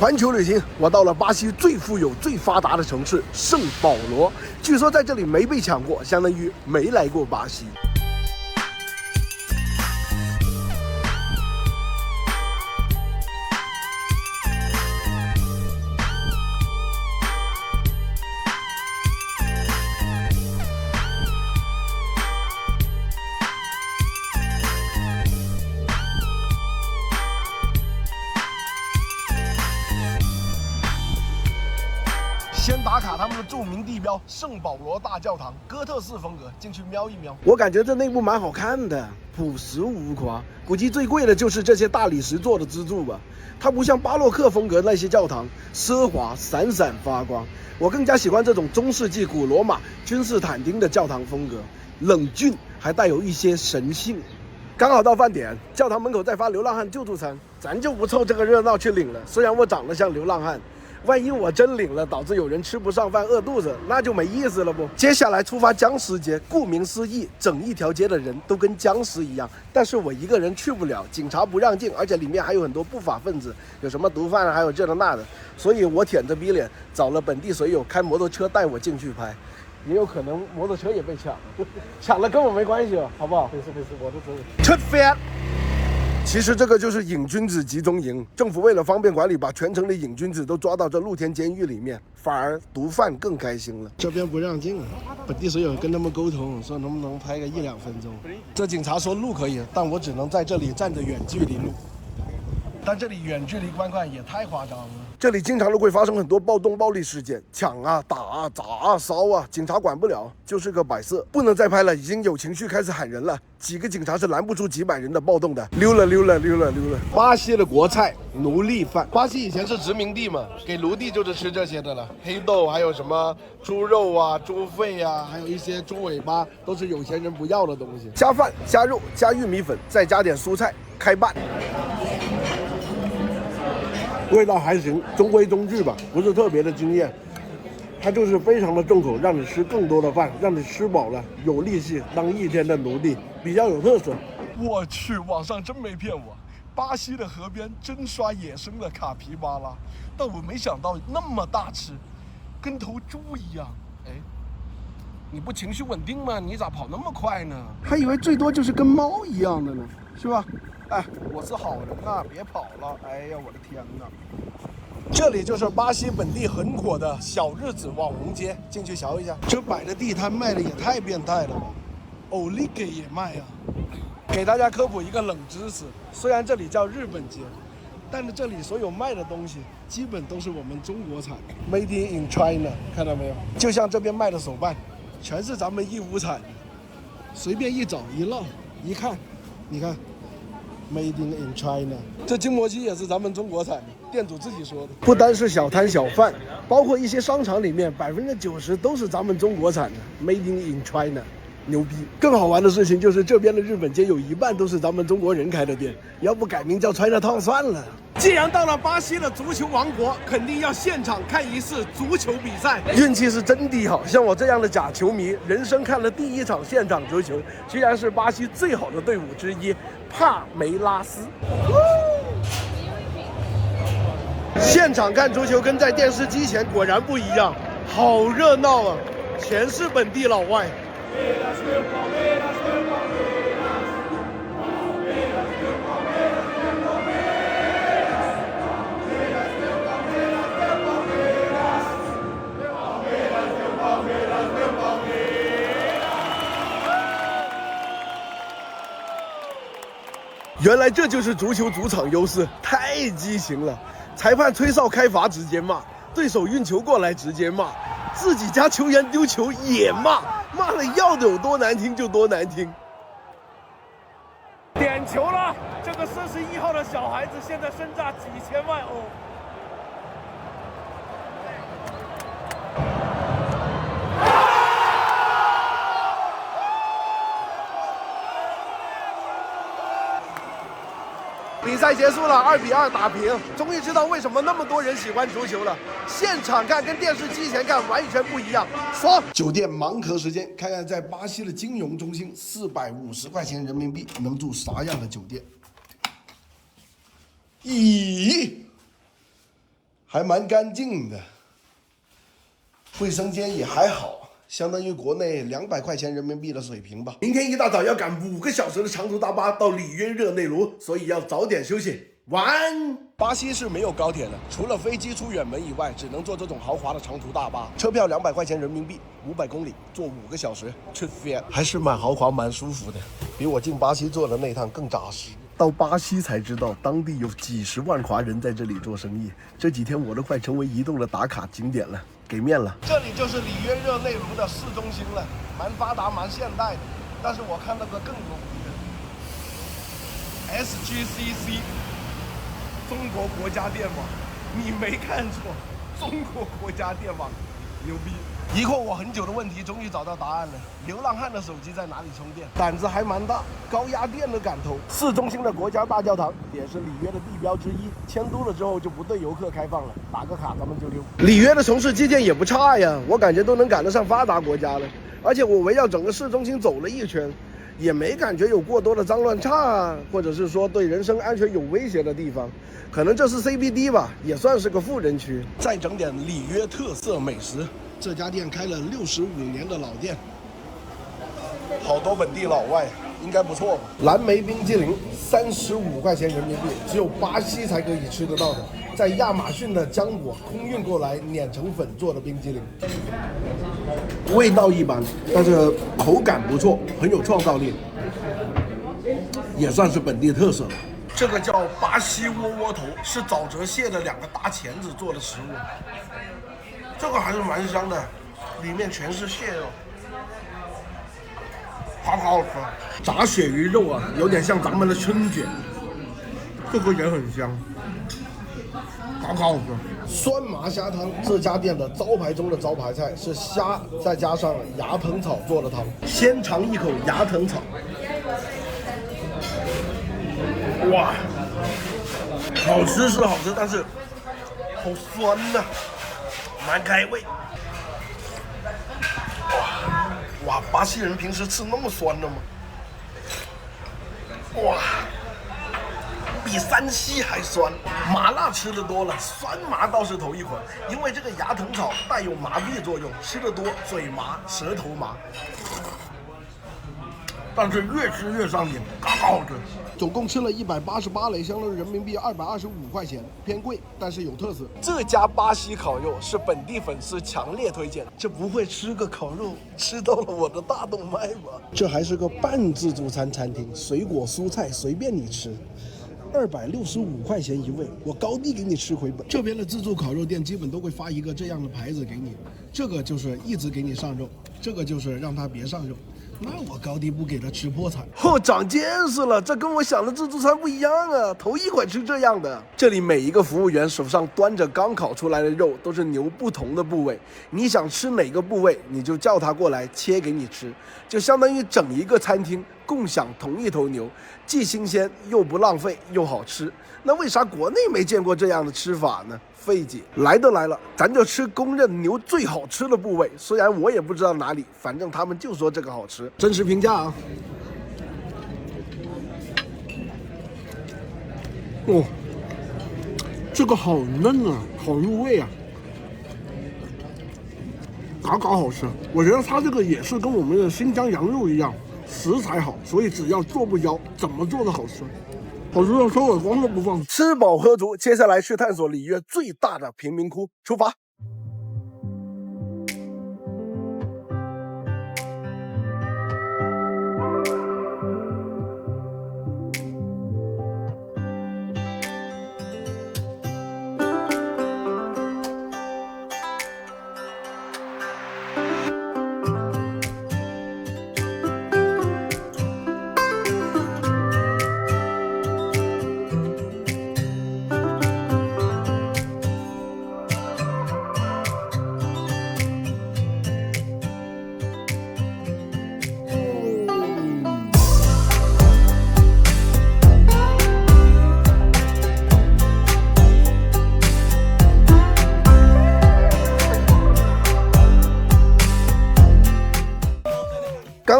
环球旅行，我到了巴西最富有、最发达的城市圣保罗。据说在这里没被抢过，相当于没来过巴西。先打卡他们的著名地标圣保罗大教堂，哥特式风格，进去瞄一瞄。我感觉这内部蛮好看的，朴实无华。估计最贵的就是这些大理石做的支柱吧。它不像巴洛克风格那些教堂奢华闪闪发光，我更加喜欢这种中世纪古罗马君士坦丁的教堂风格，冷峻还带有一些神性。刚好到饭点，教堂门口在发流浪汉救助餐，咱就不凑这个热闹去领了。虽然我长得像流浪汉。万一我真领了，导致有人吃不上饭饿肚子，那就没意思了不。接下来出发僵尸街，顾名思义，整一条街的人都跟僵尸一样，但是我一个人去不了，警察不让进，而且里面还有很多不法分子，有什么毒贩啊，还有这的那的，所以我舔着逼脸找了本地水友开摩托车带我进去拍，也有可能摩托车也被抢了，抢了跟我没关系好不好？没事，我都知道。出发。其实这个就是瘾君子集中营，政府为了方便管理，把全城的瘾君子都抓到这露天监狱里面，反而毒贩更开心了。这边不让进，本地水友跟他们沟通，说能不能拍个1-2分钟。这警察说录可以，但我只能在这里站着远距离录。但这里远距离观看也太夸张了。这里经常都会发生很多暴动暴力事件，抢啊、打啊、砸啊、烧啊，警察管不了，就是个摆设。不能再拍了，已经有情绪开始喊人了。几个警察是拦不住几百人的暴动的。溜了。巴西的国菜奴隶饭。巴西以前是殖民地嘛，给奴隶就是吃这些的了。黑豆还有什么猪肉啊、猪肺啊，还有一些猪尾巴，都是有钱人不要的东西。加饭、加肉、加玉米粉，再加点蔬菜，开拌。味道还行，中规中矩吧，不是特别的惊艳。它就是非常的重口，让你吃更多的饭，让你吃饱了有力气当一天的奴隶，比较有特色。我去，网上真没骗我，巴西的河边真刷野生的卡皮巴拉，但我没想到那么大只，跟头猪一样。哎，你不情绪稳定吗？你咋跑那么快呢？还以为最多就是跟猫一样的呢，是吧？哎，我是好人呐，别跑了！哎呀，我的天哪！这里就是巴西本地很火的小日子网红街，进去瞧一下。这摆的地摊卖的也太变态了吧！欧利给也卖啊！给大家科普一个冷知识：虽然这里叫日本街，但是这里所有卖的东西基本都是我们中国产的 ，Made in China， 看到没有？就像这边卖的手办，全是咱们义乌产的，随便一找一唠一看，你看。Made in China， 这筋膜机也是咱们中国产的，店主自己说的。不单是小摊小贩，包括一些商场里面90%都是咱们中国产的 ，Made in China， 牛逼！更好玩的事情就是这边的日本街有一半都是咱们中国人开的店，要不改名叫 Chinatown 算了。既然到了巴西的足球王国，肯定要现场看一次足球比赛。运气是真的好，像我这样的假球迷，人生看了第一场现场足球，居然是巴西最好的队伍之一——帕梅拉斯。现场看足球跟在电视机前果然不一样，好热闹啊，全是本地老外。原来这就是足球主场优势，太激情了！裁判吹哨开罚直接骂，对手运球过来直接骂，自己家球员丢球也骂，骂了要的有多难听就多难听。点球了，这个41号的小孩子现在身价几千万欧。比赛结束了，2-2打平，终于知道为什么那么多人喜欢足球了。现场看跟电视机前看完全不一样，爽！酒店盲盒时间，看看在巴西的金融中心450块钱人民币能住啥样的酒店？咦，还蛮干净的，卫生间也还好，相当于国内200块钱人民币的水平吧。明天一大早要赶5个小时的长途大巴到里约热内卢，所以要早点休息。晚安。巴西是没有高铁的，除了飞机出远门以外，只能坐这种豪华的长途大巴，车票200块钱人民币，500公里，坐5个小时，去飞，还是蛮豪华、蛮舒服的，比我进巴西坐的那趟更扎实。到巴西才知道，当地有几十万华人在这里做生意。这几天我都快成为移动的打卡景点了，给面了。这里就是里约热内卢的市中心了，蛮发达、蛮现代的。但是我看到个更牛逼的 ，SGCC， 中国国家电网，你没看错，中国国家电网，牛逼！疑惑我很久的问题终于找到答案了，流浪汉的手机在哪里充电？胆子还蛮大，高压电的感头。市中心的国家大教堂也是里约的地标之一，迁都了之后就不对游客开放了，打个卡咱们就溜。里约的城市基建也不差呀，我感觉都能赶得上发达国家了。而且我围绕整个市中心走了一圈，也没感觉有过多的脏乱差啊，或者是说对人身安全有威胁的地方。可能这是 CBD 吧，也算是个富人区。再整点里约特色美食。这家店开了65年的老店，好多本地老外，应该不错吧？蓝莓冰激凌35块钱人民币，只有巴西才可以吃得到的，在亚马逊的浆果空运过来碾成粉做的冰激凌，味道一般，但是口感不错，很有创造力，也算是本地特色了。这个叫巴西窝窝头，是沼泽蟹的2个大钳子做的食物。这个还是蛮香的，里面全是蟹肉，好好吃。炸鳕鱼肉啊，有点像咱们的春卷，这个也很香，好好吃。酸麻虾汤，这家店的招牌中的招牌菜是虾，再加上芽藤草做的汤。先尝一口芽藤草，哇，好吃是好吃，但是好酸呐。蛮开胃，哇！巴西人平时吃那么酸的吗？哇，比山西还酸。麻辣吃的多了，酸麻倒是头一回。因为这个芽藤草带有麻痹作用，吃的多嘴麻、舌头麻，但是越吃越上瘾，嘎嘎好吃。总共吃了188雷，相当于人民币225块钱，偏贵，但是有特色。这家巴西烤肉是本地粉丝强烈推荐，这不会吃个烤肉吃到了我的大动脉吧？这还是个半自助餐餐厅，水果蔬菜随便你吃。265块钱一位，我高低给你吃回本。这边的自助烤肉店基本都会发一个这样的牌子给你，这个就是一直给你上肉，这个就是让他别上肉。那我高低不给他吃破产。长见识了，这跟我想的自助餐不一样啊！头一回吃这样的。这里每一个服务员手上端着刚烤出来的肉，都是牛不同的部位。你想吃哪个部位，你就叫他过来切给你吃，就相当于整一个餐厅共享同一头牛，既新鲜又不浪费又好吃。那为啥国内没见过这样的吃法呢？费解。来都来了，咱就吃公认牛最好吃的部位，虽然我也不知道哪里，反正他们就说这个好吃。真实评价啊！哦，这个好嫩啊，好入味啊，嘎嘎好吃。我觉得它这个也是跟我们的新疆羊肉一样，食材好，所以只要做不妖，怎么做都好吃。好吃到抽耳光都不放。吃饱喝足，接下来去探索里约最大的贫民窟，出发。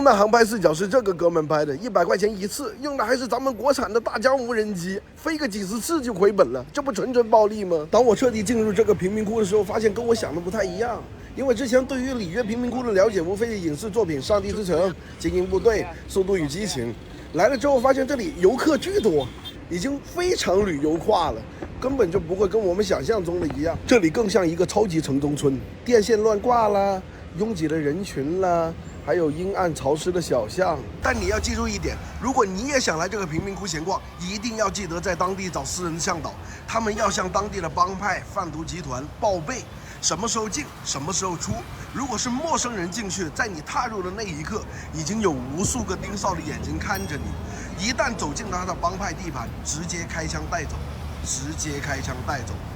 张的航拍视角是这个哥们拍的，100块钱一次，用的还是咱们国产的大疆无人机，飞个几十次就回本了，这不纯暴利吗？当我彻底进入这个贫民窟的时候，发现跟我想的不太一样。因为之前对于里约贫民窟的了解，无非是影视作品《上帝之城》《精英部队》《速度与激情》，来了之后发现这里游客巨多，已经非常旅游化了，根本就不会跟我们想象中的一样。这里更像一个超级城中村，电线乱挂啦，拥挤的人群啦，还有阴暗潮湿的小巷。但你要记住一点，如果你也想来这个贫民窟闲逛，一定要记得在当地找私人向导，他们要向当地的帮派、贩毒集团报备。什么时候进，什么时候出。如果是陌生人进去，在你踏入的那一刻，已经有无数个盯梢的眼睛看着你。一旦走进他的帮派地盘，直接开枪带走，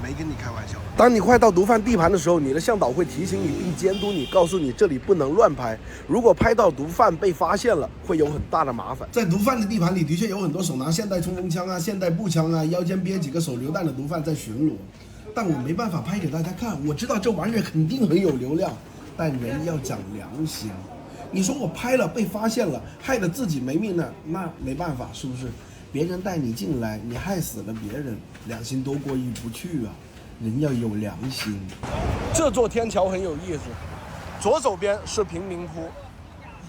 没跟你开玩笑。当你快到毒贩地盘的时候，你的向导会提醒你并监督你，告诉你这里不能乱拍。如果拍到毒贩被发现了，会有很大的麻烦。在毒贩的地盘里，的确有很多手拿现代冲锋枪啊、现代步枪啊，腰间别几个手榴弹的毒贩在巡逻。但我没办法拍给大家看，我知道这玩意儿肯定很有流量，但人要讲良心。你说我拍了被发现了，害得自己没命了，那没办法，是不是？别人带你进来，你害死了别人，良心多过意不去啊！人要有良心。这座天桥很有意思，左手边是贫民窟，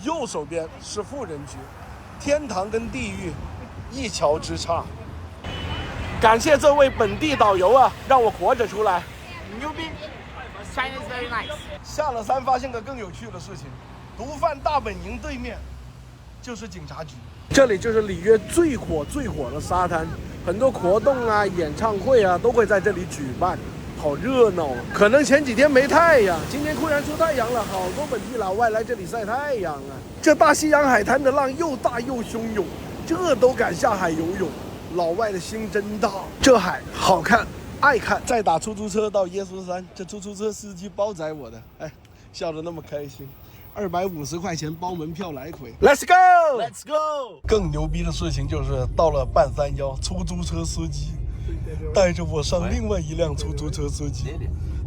右手边是富人区，天堂跟地狱一桥之差。感谢这位本地导游啊，让我活着出来。牛逼 ，China is very nice。下了山发现个更有趣的事情，毒贩大本营对面就是警察局。这里就是里约最火的沙滩，很多活动啊、演唱会啊都会在这里举办，好热闹啊！可能前几天没太阳，今天突然出太阳了，好多本地老外来这里晒太阳啊。这大西洋海滩的浪又大又汹涌，这都敢下海游泳。老外的心真大，这海好看，爱看。再打出租车到耶稣山，这出租车司机包载我的，哎，笑得那么开心。250块钱包门票来回 ，Let's go，Let's go。更牛逼的事情就是到了半山腰，出租车司机带着我上另外一辆出租车司机，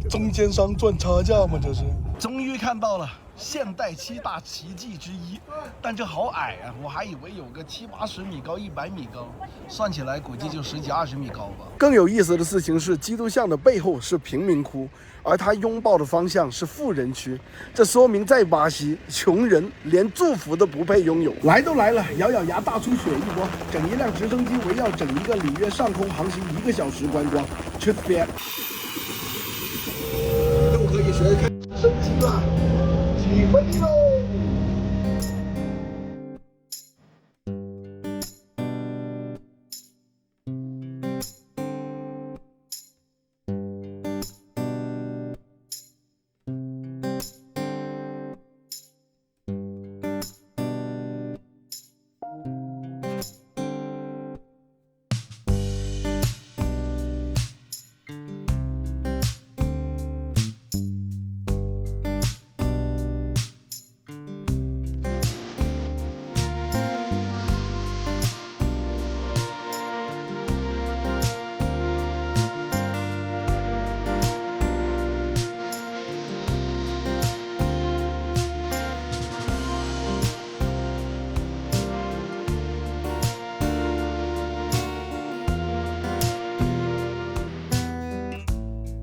中间商赚差价吗？这是。终于看到了现代7大奇迹之一，但这好矮啊，我还以为有个70、80米高、100米高，算起来估计就10几、20米高吧。更有意思的事情是，基督像的背后是贫民窟，而它拥抱的方向是富人区，这说明在巴西，穷人连祝福都不配拥有。来都来了，咬咬牙大出血一波，整一辆直升机围绕整一个里约上空航行1个小时观光，吃瘪。